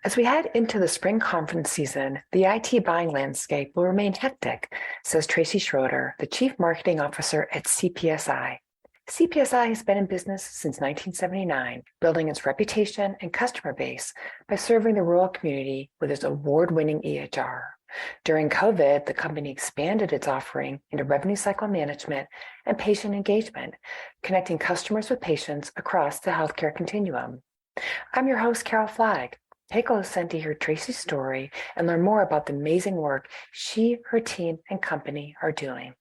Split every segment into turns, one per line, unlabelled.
As we head into the spring conference season, the IT buying landscape will remain hectic, says Tracey Schroeder, the Chief Marketing Officer at CPSI. CPSI has been in business since 1979, building its reputation and customer base by serving the rural community with its award-winning EHR. During COVID, the company expanded its offering into revenue cycle management and patient engagement, connecting customers with patients across the healthcare continuum. I'm your host, Carol Flagg. Take a listen to hear Tracey's story and learn more about the amazing work she, her team, and company are doing.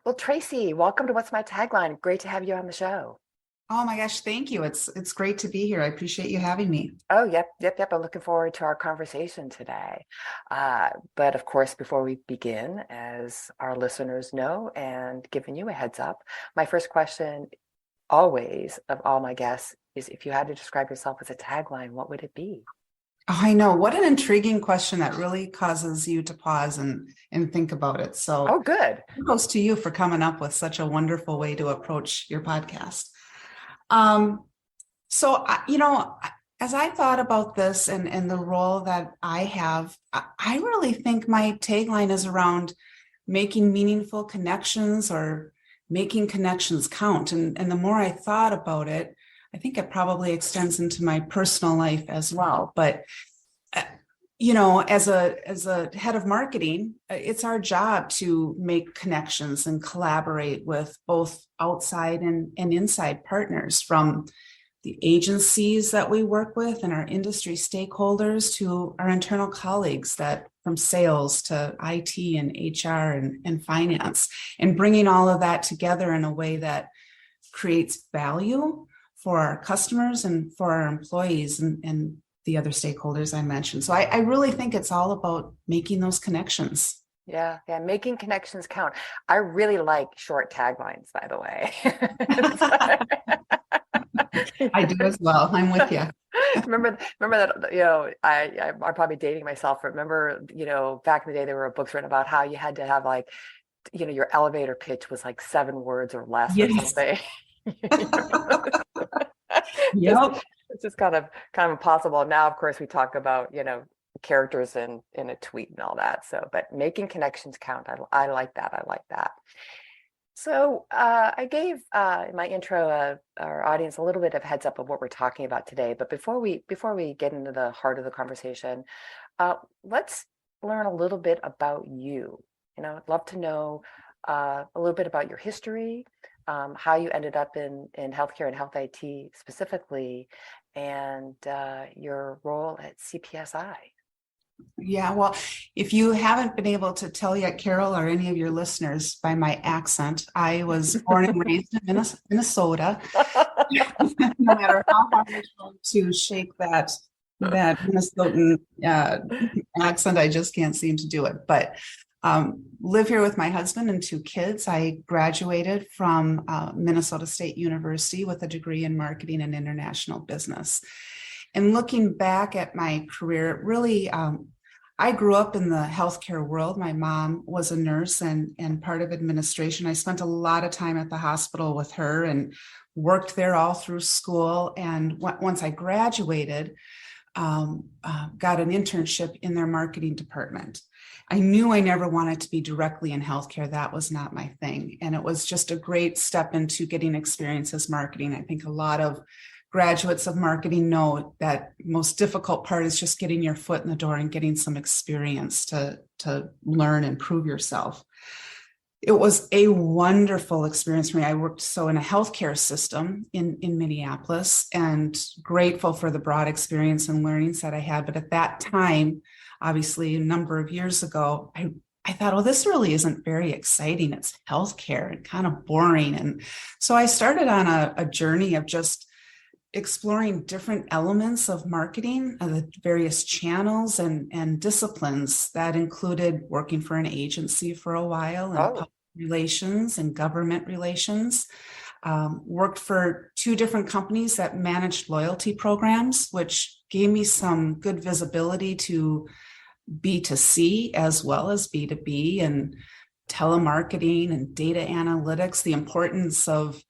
Well, Tracey, welcome to What's My Tagline. Great to have you on the show.
Oh my gosh, thank you. It's great to be here. I appreciate you having me.
Oh, yep. I'm looking forward to our conversation today. But of course, before we begin, as our listeners know, and giving you a heads up, my first question always of all my guests is, if you had to describe yourself as a tagline, what would it be?
Oh, I know. What an intriguing question that really causes you to pause and think about it. So,
oh, good.
Kudos to you for coming up with such a wonderful way to approach your podcast. As I thought about this and the role that I have, I really think my tagline is around making meaningful connections or making connections count. And the more I thought about it, I think it probably extends into my personal life as well. But, as a head of marketing, it's our job to make connections and collaborate with both outside and inside partners, from the agencies that we work with and our industry stakeholders to our internal colleagues, that from sales to IT and HR and finance, and bringing all of that together in a way that creates value for our customers and for our employees and the other stakeholders I mentioned. So I really think it's all about making those connections.
Yeah, making connections count. I really like short taglines, by the way.
I do as well. I'm with you.
Remember that, I'm probably dating myself. Remember, back in the day, there were books written about how you had to have your elevator pitch was like 7 words or less or something.
Yep.
It's just kind of impossible. Now, of course, we talk about, characters in a tweet and all that. So, but making connections count. I like that. So I gave in my intro our audience a little bit of heads up of what we're talking about today. But before we get into the heart of the conversation, let's learn a little bit about you. I'd love to know a little bit about your history, how you ended up in healthcare and health IT specifically, and your role at CPSI.
Yeah, well, if you haven't been able to tell yet, Carol, or any of your listeners, by my accent, I was born and raised in Minnesota. No matter how hard I try to shake that Minnesotan accent, I just can't seem to do it. But live here with my husband and 2 kids. I graduated from Minnesota State University with a degree in marketing and international business. And looking back at my career, really, I grew up in the healthcare world. My mom was a nurse and part of administration. I spent a lot of time at the hospital with her and worked there all through school. And once I graduated, got an internship in their marketing department. I knew I never wanted to be directly in healthcare. That was not my thing. And it was just a great step into getting experience as marketing. I think a lot of graduates of marketing know that most difficult part is just getting your foot in the door and getting some experience to learn and prove yourself. It was a wonderful experience for me. I worked in a healthcare system in Minneapolis, and grateful for the broad experience and learnings that I had. But at that time, obviously a number of years ago, I thought, oh, this really isn't very exciting. It's healthcare and kind of boring. And so I started on a journey of just exploring different elements of marketing, the various channels and disciplines that included working for an agency for a while and public relations and government relations. Worked for 2 different companies that managed loyalty programs, which gave me some good visibility to B2C as well as B2B and telemarketing and data analytics, the importance of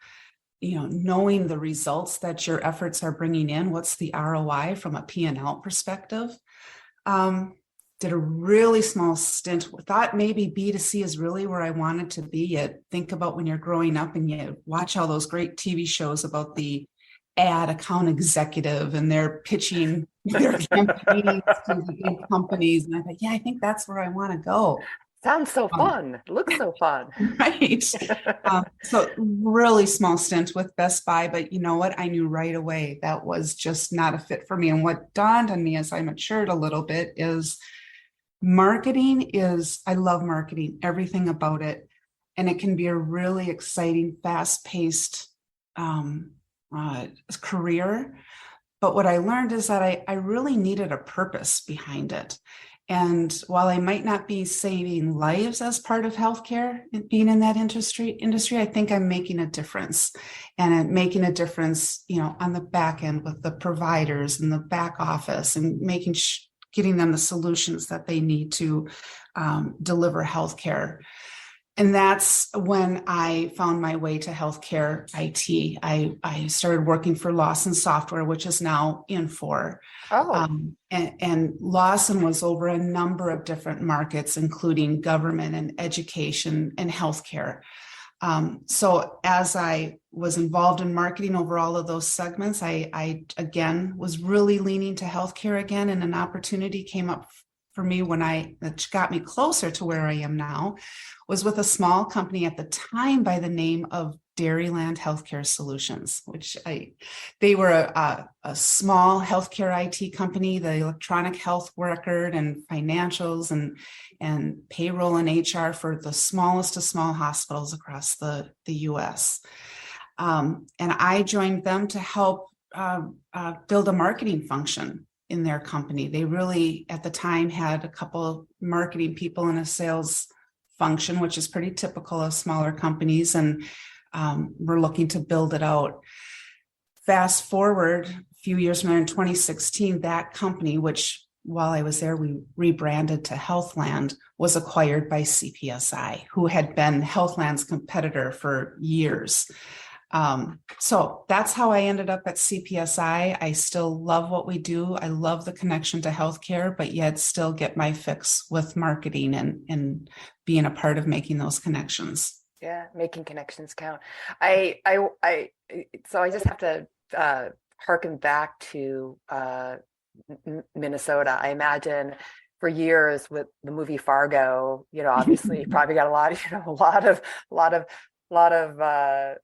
knowing the results that your efforts are bringing in, what's the ROI from a P&L perspective. Did a really small stint, thought maybe B2C is really where I wanted to be. Yet think about when you're growing up and you watch all those great TV shows about the ad account executive and they're pitching their campaigns to the big companies. And I thought, yeah, I think that's where I want to go.
Sounds so fun. Looks so fun.
Right. So really small stint with Best Buy, but you know what? I knew right away that was just not a fit for me. And what dawned on me as I matured a little bit is I love marketing, everything about it. And it can be a really exciting, fast-paced career. But what I learned is that I really needed a purpose behind it. And while I might not be saving lives as part of healthcare, being in that industry, I think I'm making a difference, and I'm making a difference, on the back end with the providers and the back office, and getting them the solutions that they need to deliver healthcare. And that's when I found my way to healthcare IT. I started working for Lawson Software, which is now Infor. And Lawson was over a number of different markets, including government and education and healthcare. So as I was involved in marketing over all of those segments, I again was really leaning to healthcare again, and an opportunity came up for me that got me closer to where I am now, was with a small company at the time by the name of Dairyland Healthcare Solutions, which they were a small healthcare IT company, the electronic health record and financials and payroll and HR for the smallest of small hospitals across the US. And I joined them to help build a marketing function in their company. They really, at the time, had a couple of marketing people and a sales function, which is pretty typical of smaller companies, and we're looking to build it out. Fast forward a few years from there, in 2016, that company, which while I was there, we rebranded to Healthland, was acquired by CPSI, who had been Healthland's competitor for years. So that's how I ended up at CPSI. I still love what we do. I love the connection to healthcare, but yet still get my fix with marketing and being a part of making those connections.
Yeah, making connections count. So I just have to harken back to Minnesota. I imagine for years with the movie Fargo, obviously you probably got a lot of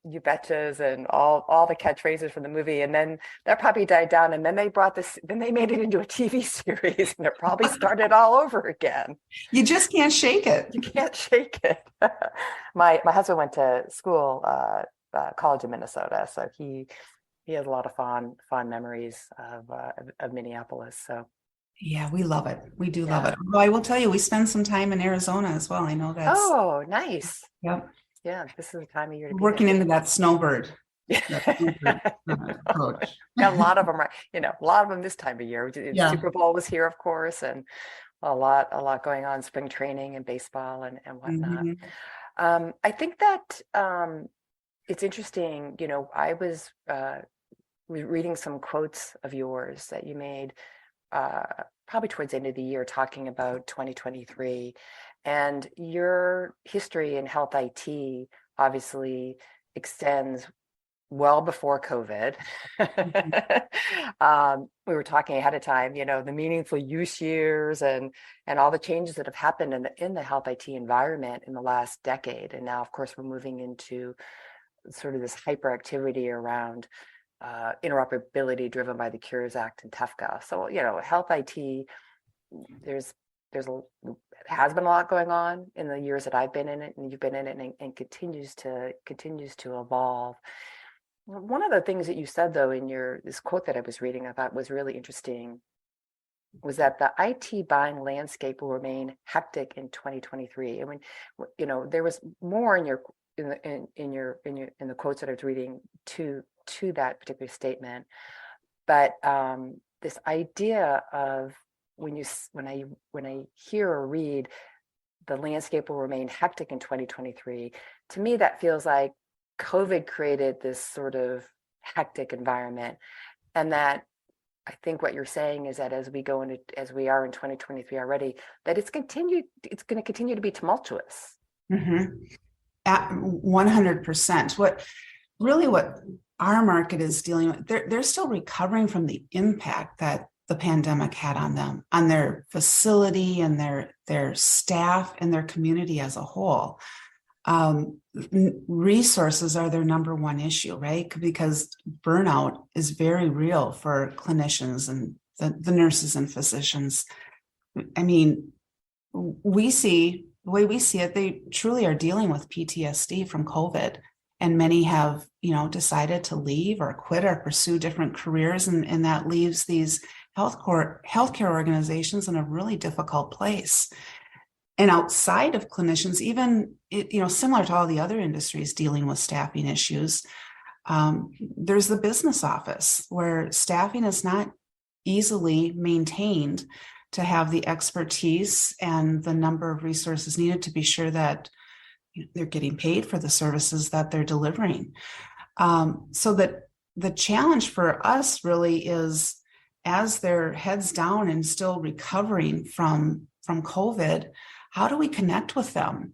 you betchas and all the catchphrases from the movie, and then that probably died down, and then they made it into a TV series, and it probably started all over again.
You just can't shake it.
You can't shake it. My husband went to school, college in Minnesota, so he has a lot of fond memories of Minneapolis. So
yeah, we love it. We do love it. Although I will tell you, we spend some time in Arizona as well. I know that's
nice.
Yep.
Yeah, this is the time of year to be
working into that snowbird.
Approach. Yeah, a lot of them are, a lot of them this time of year. Super Bowl was here, of course, and a lot going on, spring training and baseball and whatnot. Mm-hmm. I think that it's interesting. I was reading some quotes of yours that you made probably towards the end of the year, talking about 2023. And your history in health IT obviously extends well before COVID. Mm-hmm. We were talking ahead of time, the meaningful use years and all the changes that have happened in the health IT environment in the last decade. And now, of course, we're moving into sort of this hyperactivity around interoperability driven by the Cures Act and TEFCA. So, health IT, there's has been a lot going on in the years that I've been in it, and you've been in it, and continues to evolve. One of the things that you said, though, in this quote that I was reading, I thought was really interesting, was that the IT buying landscape will remain hectic in 2023. And when there was more in the quotes that I was reading to that particular statement, but this idea of when I hear or read the landscape will remain hectic in 2023, to me that feels like COVID created this sort of hectic environment, and that I think what you're saying is that as we are in 2023 already, that it's going to continue to be tumultuous.
Mm-hmm. At 100%. What our market is dealing with, they're still recovering from the impact that the pandemic had on them, on their facility and their staff and their community as a whole. Resources are their number one issue, right? Because burnout is very real for clinicians and the nurses and physicians. I mean, the way we see it, they truly are dealing with PTSD from COVID. And many have, decided to leave or quit or pursue different careers. And that leaves these healthcare organizations in a really difficult place. And outside of clinicians, even, similar to all the other industries dealing with staffing issues, there's the business office where staffing is not easily maintained to have the expertise and the number of resources needed to be sure that they're getting paid for the services that they're delivering. So that the challenge for us really is, as they're heads down and still recovering from COVID, how do we connect with them?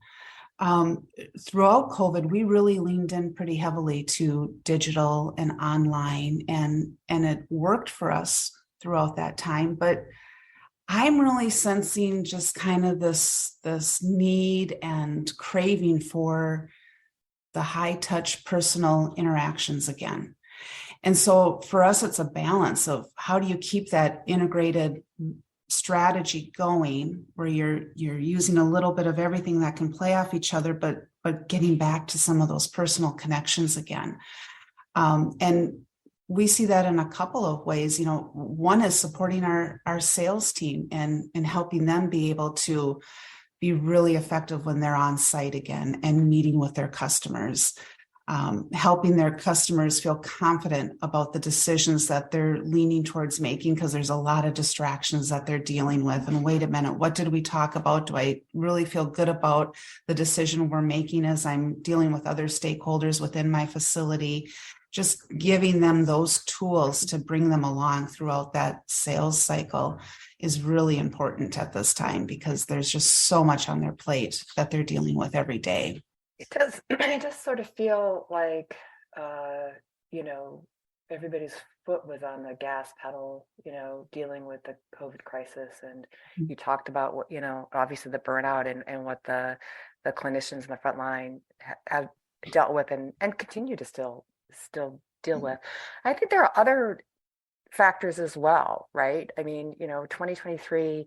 Throughout COVID, we really leaned in pretty heavily to digital and online, and it worked for us throughout that time. But I'm really sensing just kind of this need and craving for the high touch personal interactions again. And so for us, it's a balance of how do you keep that integrated strategy going, where you're using a little bit of everything that can play off each other, but getting back to some of those personal connections again. And we see that in a couple of ways. One is supporting our sales team and helping them be able to be really effective when they're on site again and meeting with their customers, helping their customers feel confident about the decisions that they're leaning towards making, because there's a lot of distractions that they're dealing with. And wait a minute, what did we talk about? Do I really feel good about the decision we're making as I'm dealing with other stakeholders within my facility? Just giving them those tools to bring them along throughout that sales cycle is really important at this time, because there's just so much on their plate that they're dealing with every day.
It does sort of feel like, everybody's foot was on the gas pedal, dealing with the COVID crisis. And you talked about what, obviously the burnout and what the clinicians in the front line have dealt with and continue to still deal with. I think there are other factors as well, right? I mean, 2023,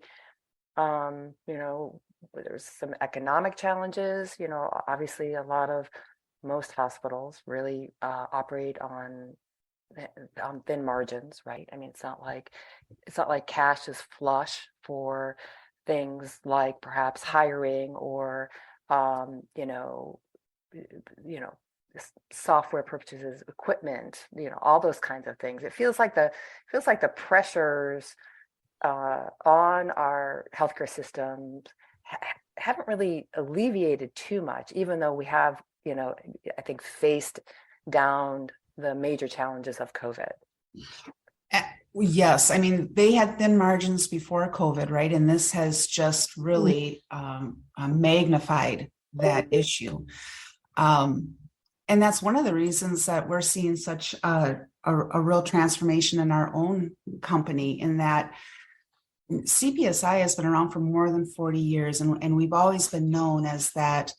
there's some economic challenges. Obviously most hospitals really operate on thin margins, right? I mean, it's not like cash is flush for things like perhaps hiring or software purchases, equipment, all those kinds of things. It feels like the pressures on our healthcare systems haven't really alleviated too much, even though we have, I think, faced down the major challenges of COVID.
Yes, I mean, they had thin margins before COVID, right? And this has just really magnified that issue. And that's one of the reasons that we're seeing such a real transformation in our own company, in that CPSI has been around for more than 40 years, and we've always been known as that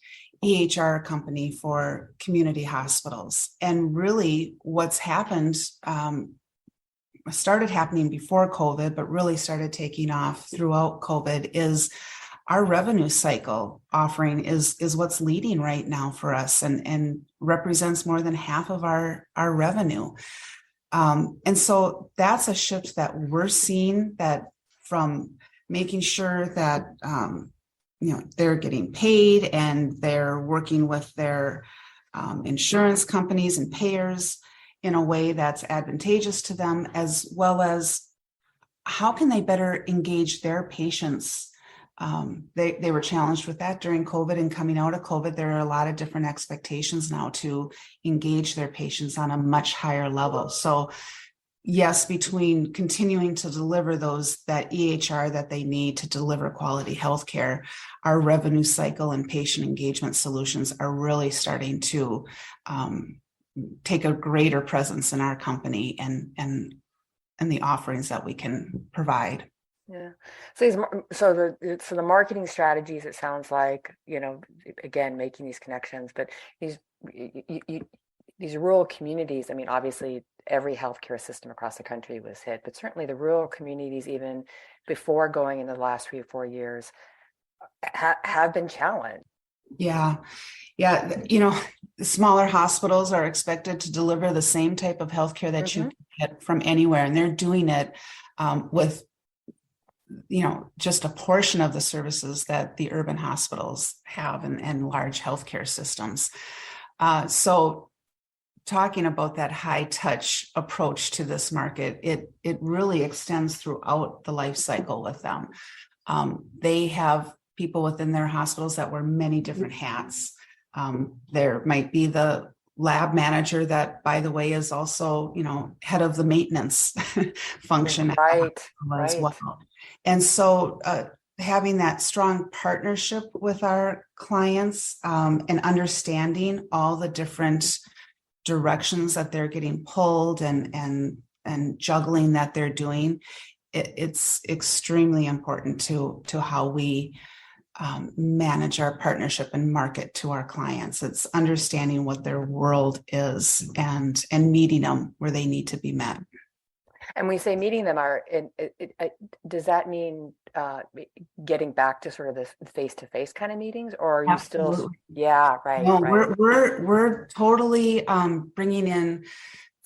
EHR company for community hospitals. And really what's happened, started happening before COVID, but really started taking off throughout COVID, is our revenue cycle offering is what's leading right now for us, and represents more than half of our revenue. And so that's a shift that we're seeing, that from making sure that they're getting paid and they're working with their insurance companies and payers in a way that's advantageous to them, as well as how can they better engage their patients They were challenged with that during COVID, and coming out of COVID, there are a lot of different expectations now to engage their patients on a much higher level. So yes, between continuing to deliver that EHR that they need to deliver quality healthcare, our revenue cycle and patient engagement solutions are really starting to take a greater presence in our company and the offerings that we can provide.
Yeah. So the marketing strategies, it sounds like, again, making these connections, but these rural communities, I mean, obviously every healthcare system across the country was hit, but certainly the rural communities, even before going in the last 3 or 4 years, have been challenged.
Yeah. The smaller hospitals are expected to deliver the same type of healthcare that you can get from anywhere, and they're doing it with just a portion of the services that the urban hospitals have and large healthcare systems. So talking about that high touch approach to this market, it really extends throughout the life cycle with them. They have people within their hospitals that wear many different hats. There might be the lab manager that, by the way, is also, head of the maintenance function as well. And so having that strong partnership with our clients and understanding all the different directions that they're getting pulled and juggling that they're doing, it's extremely important to how we manage our partnership and market to our clients. It's understanding what their world is and meeting them where they need to be met.
And we say meeting them does that mean getting back to sort of the face-to-face kind of meetings, or are you
Absolutely.
still? Yeah, right.
No,
right.
We're totally bringing in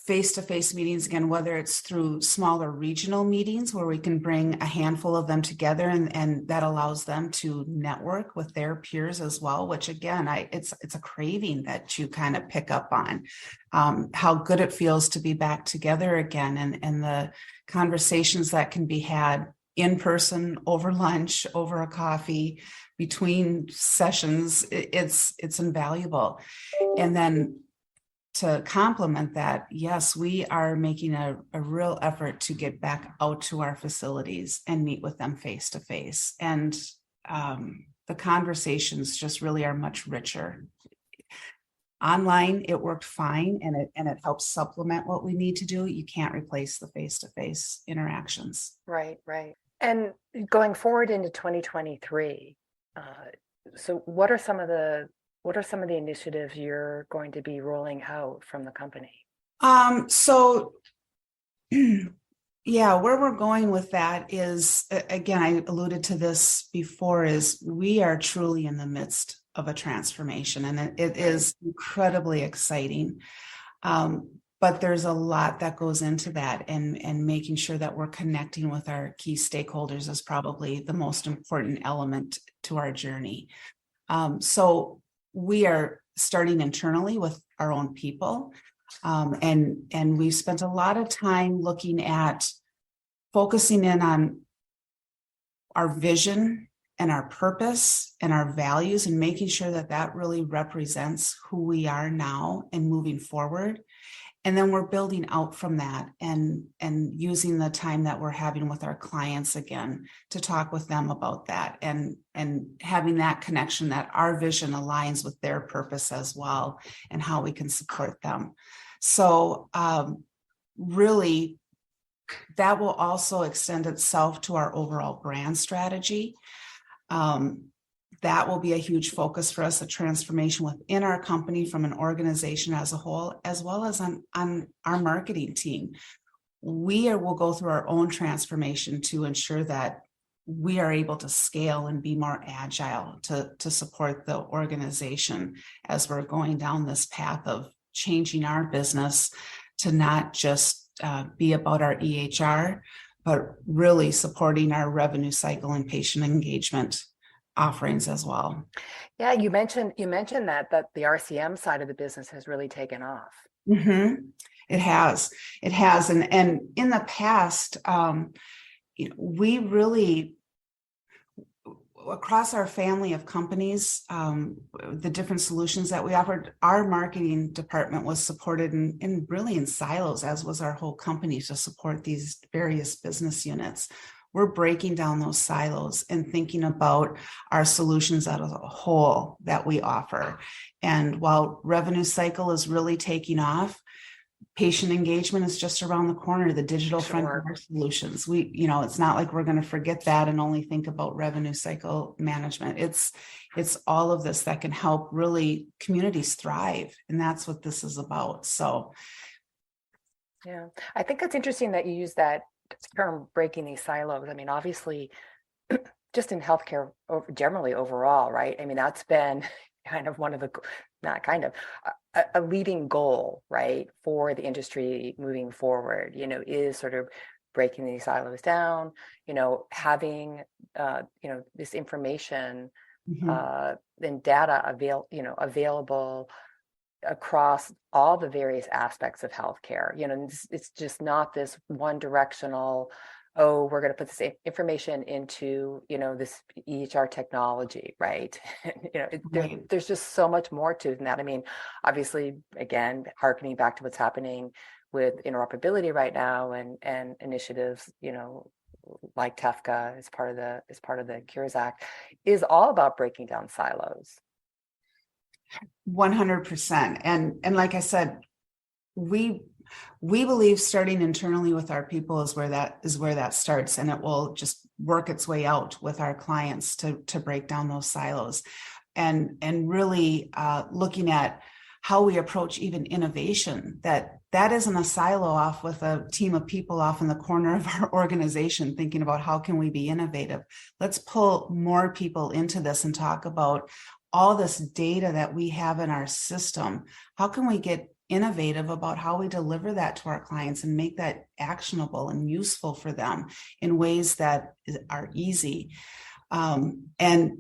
face-to-face meetings again, whether it's through smaller regional meetings where we can bring a handful of them together, and that allows them to network with their peers as well, which again, it's a craving that you kind of pick up on, how good it feels to be back together again, and the conversations that can be had in person, over lunch, over a coffee, between sessions. It's invaluable. And then to complement that, yes, we are making a real effort to get back out to our facilities and meet with them face to face. And the conversations just really are much richer. Online, it worked fine, and it helps supplement what we need to do. You can't replace the face to face interactions.
Right. And going forward into 2023, so what are some of the initiatives you're going to be rolling out from the company?
So yeah, where we're going with that is, again, I alluded to this before, is we are truly in the midst of a transformation, and it is incredibly exciting. But there's a lot that goes into that, and making sure that we're connecting with our key stakeholders is probably the most important element to our journey. So we are starting internally with our own people. And we've spent a lot of time looking at focusing in on our vision and our purpose and our values, and making sure that that really represents who we are now and moving forward. And then we're building out from that and using the time that we're having with our clients again to talk with them about that, and having that connection that our vision aligns with their purpose as well, and how we can support them. So really, that will also extend itself to our overall brand strategy. That will be a huge focus for us, a transformation within our company from an organization as a whole, as well as on our marketing team. We will go through our own transformation to ensure that we are able to scale and be more agile to support the organization as we're going down this path of changing our business to not just be about our EHR, but really supporting our revenue cycle and patient engagement offerings as well.
Yeah, you mentioned that the RCM side of the business has really taken off.
Mm-hmm. It has, and in the past, we really, across our family of companies, the different solutions that we offered, our marketing department was supported in really in silos, as was our whole company, to support these various business units. We're breaking down those silos and thinking about our solutions as a whole that we offer. And while revenue cycle is really taking off, patient engagement is just around the corner. The digital front door solutions, it's not like we're going to forget that and only think about revenue cycle management. It's all of this that can help really communities thrive, and that's what this is about. So
yeah, I think it's interesting that you use that term, breaking these silos. I mean, obviously, just in healthcare generally overall, right? I mean, that's been kind of one of the, not kind of, a leading goal, right, for the industry moving forward, is sort of breaking these silos down, having, this information and data available across all the various aspects of healthcare. It's just not this one directional, oh, we're going to put this information into, this EHR technology, right? There's just so much more to it than that. I mean, obviously, again, harkening back to what's happening with interoperability right now and initiatives, like TEFCA as part of the Cures Act, is all about breaking down silos.
100%. And like I said, we believe starting internally with our people is where that starts, and it will just work its way out with our clients to break down those silos, and really looking at how we approach even innovation. That isn't a silo off with a team of people off in the corner of our organization thinking about how can we be innovative. Let's pull more people into this and talk about all this data that we have in our system. How can we get innovative about how we deliver that to our clients and make that actionable and useful for them in ways that are easy? And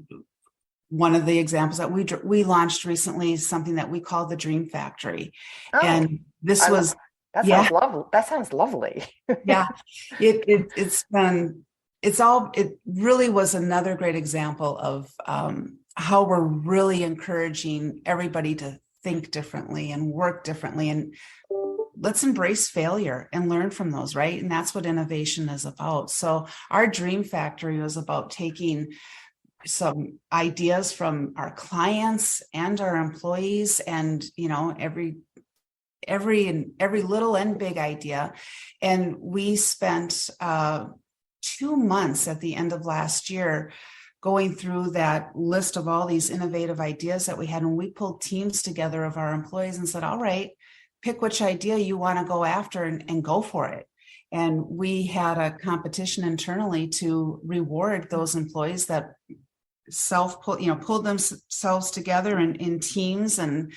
one of the examples that we launched recently is something that we call the Dream Factory.
Oh,
and this was
that sounds lovely. That sounds lovely.
Yeah, it really was another great example of how we're really encouraging everybody to think differently and work differently, and let's embrace failure and learn from those, right? And that's what innovation is about. So our Dream Factory was about taking some ideas from our clients and our employees, and every little and big idea. And we spent 2 months at the end of last year going through that list of all these innovative ideas that we had. And we pulled teams together of our employees and said, all right, pick which idea you want to go after and go for it. And we had a competition internally to reward those employees that pulled themselves together in teams, and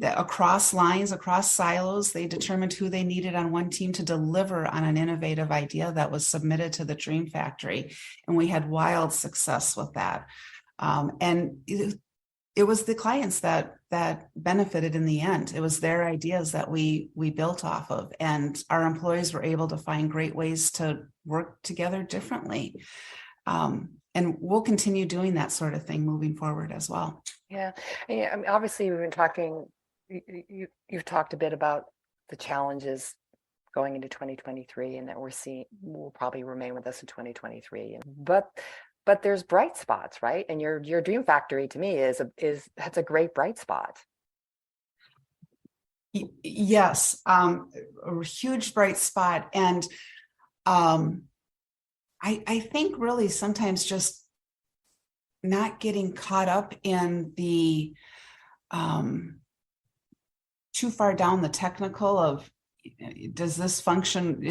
across lines, across silos, they determined who they needed on one team to deliver on an innovative idea that was submitted to the Dream Factory. And we had wild success with that. And it was the clients that benefited in the end. It was their ideas that we built off of, and our employees were able to find great ways to work together differently. And we'll continue doing that sort of thing moving forward as well.
Yeah. I mean, obviously, we've been talking, you've talked a bit about the challenges going into 2023, and that will probably remain with us in 2023. But there's bright spots, right? And your Dream Factory to me that's a great bright spot.
Yes, a huge bright spot. And I think really sometimes just not getting caught up in the too far down the technical of, does this function,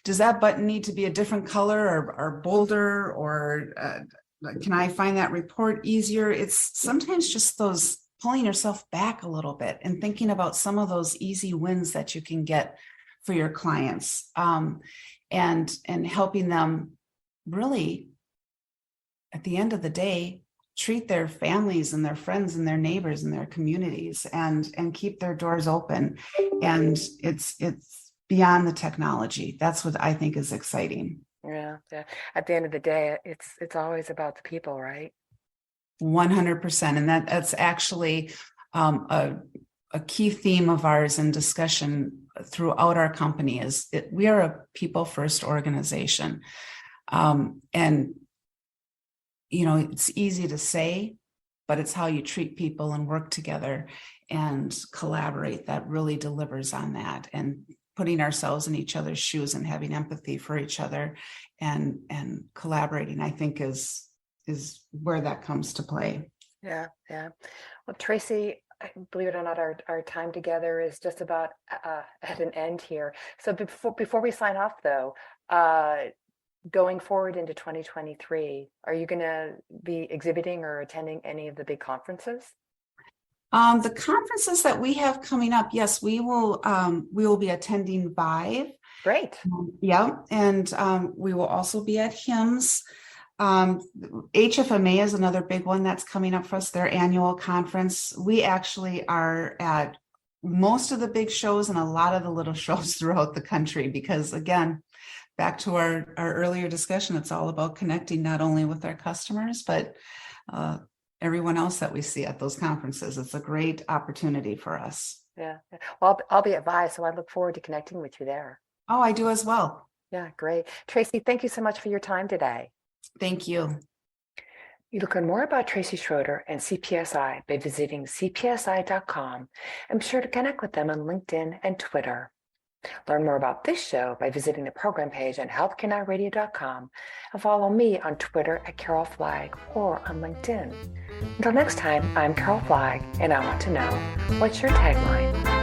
does that button need to be a different color or bolder, or can I find that report easier? It's sometimes just those pulling yourself back a little bit and thinking about some of those easy wins that you can get for your clients, and helping them really, at the end of the day, treat their families and their friends and their neighbors and their communities, and keep their doors open. And it's beyond the technology. That's what I think is exciting.
Yeah, yeah. At the end of the day, it's always about the people, right?
100%. And that's actually a key theme of ours in discussion throughout our company is we are a people first organization. And, it's easy to say, but it's how you treat people and work together and collaborate that really delivers on that. And putting ourselves in each other's shoes and having empathy for each other and collaborating, I think is where that comes to play.
Yeah, yeah. Well, Tracey, believe it or not, our time together is just about at an end here. So before we sign off, though, going forward into 2023, are you going to be exhibiting or attending any of the big conferences?
The conferences that we have coming up, yes, we will be attending Vive.
Great.
Yeah, and we will also be at HIMSS. HFMA is another big one that's coming up for us, their annual conference. We actually are at most of the big shows and a lot of the little shows throughout the country because, again, back to our earlier discussion, it's all about connecting not only with our customers, but everyone else that we see at those conferences. It's a great opportunity for us.
Yeah. Well, I'll be at VI, so I look forward to connecting with you there.
Oh, I do as well.
Yeah, great. Tracey, thank you so much for your time today.
Thank you.
You can learn more about Tracey Schroeder and CPSI by visiting cpsi.com and be sure to connect with them on LinkedIn and Twitter. Learn more about this show by visiting the program page on healthcarenowradio.com and follow me on Twitter at Carol Flagg or on LinkedIn. Until next time, I'm Carol Flagg, and I want to know, what's your tagline?